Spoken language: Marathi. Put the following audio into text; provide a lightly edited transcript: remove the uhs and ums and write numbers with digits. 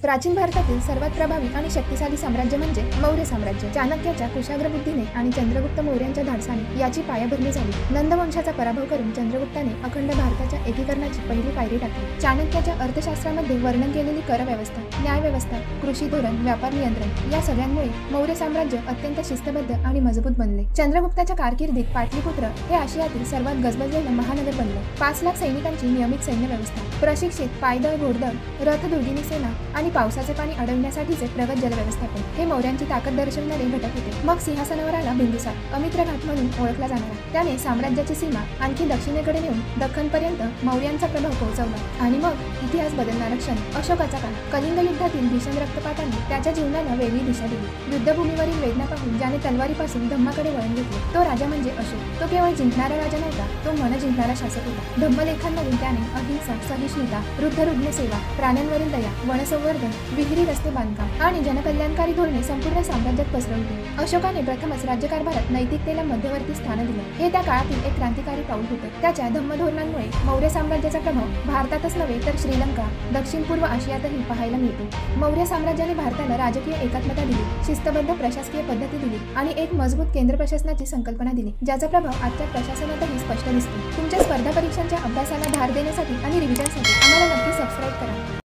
प्राचीन भारतातील सर्वात प्रभावी आणि शक्तिशाली साम्राज्य म्हणजे मौर्य साम्राज्य। चाणक्याच्या कुशाग्र बुद्धीने आणि चंद्रगुप्त मौर्यांच्या धाडसाने याची पायाभरणी झाली। नंद वंशाचा पराभव करून चंद्रगुप्ताने अखंड भारताच्या एकीकरणाची पहिली पायरी टाकली। चाणक्याच्या अर्थशास्त्रामध्ये वर्णन केलेली कर व्यवस्था, न्याय व्यवस्था, कृषी धोरण, व्यापार नियंत्रण या सगळ्यांमुळे मौर्य साम्राज्य अत्यंत शिस्तबद्ध आणि मजबूत बनले। चंद्रगुप्ताच्या कारकिर्दीत पाटलीपुत्र हे आशियातील सर्वात गजबजलेलं महानगर बनले। 5 लाख सैनिकांची नियमित सैन्य व्यवस्था, प्रशिक्षित पायदळ, घोडदळ, रथदुर्गिणी सेना आणि पावसाचे पाणी अडवण्यासाठीचे प्रगत जलव्यवस्थापन हे मौर्यांची ताकद दर्शवणारे घटक होते। मग सिंहासनावर आला बिंदुसार, अमित्रघात म्हणून ओळखला जाणारा। त्याने साम्राज्याची सीमा आणखी दक्षिणेकडे नेऊन दख्खनपर्यंत मौर्यांचा प्रभाव पोहोचवला। आणि मग इतिहास बदलणारा क्षण, अशोकाचा काळ। कलिंग युद्धातील भीषण रक्तपाताने त्याच्या जीवनाला वेगळी दिशा दिली। युद्धभूमीवरील वेदना पाहून ज्याने तलवारीपासून धम्माकडे वळण घेतले तो राजा म्हणजे अशोक। तो केवळ जिंकणारा राजा नव्हता, तो मन जिंकणारा शासक होता। धम्मलेखांमधून त्याने अहिंसा, सहिष्णुता, वृद्ध सेवा, प्राण्यांवरील दया, वनसंवर्धन, विहिरी, रस्ते बांधकाम आणि जनकल्याणकारी धोरणे संपूर्ण साम्राज्यात पसरवली। अशोकाने प्रथमच राज्यकारभारात नैतिकतेला मध्यवर्ती स्थान दिले। हे त्या काळातील एक क्रांतिकारी पाऊल होते। त्याच्या धम्म धोरणांमुळे मौर्य साम्राज्याचा प्रभाव भारतातच नव्हे तर श्रीलंका, दक्षिण पूर्व आशियातही पाहायला मिळतो। मौर्य साम्राज्याने भारताला राजकीय एकात्मता दिली, शिस्तबद्ध प्रशासकीय पद्धती दिली आणि एक मजबूत केंद्र प्रशासनाची संकल्पना दिली, ज्याचा प्रभाव आजच्या प्रशासनातही स्पष्ट दिसतो। तुमच्या स्पर्धा परीक्षांच्या अभ्यासाला धार देण्यासाठी आणि रिव्हिजनसाठी आम्हाला नक्की सबस्क्राईब करा।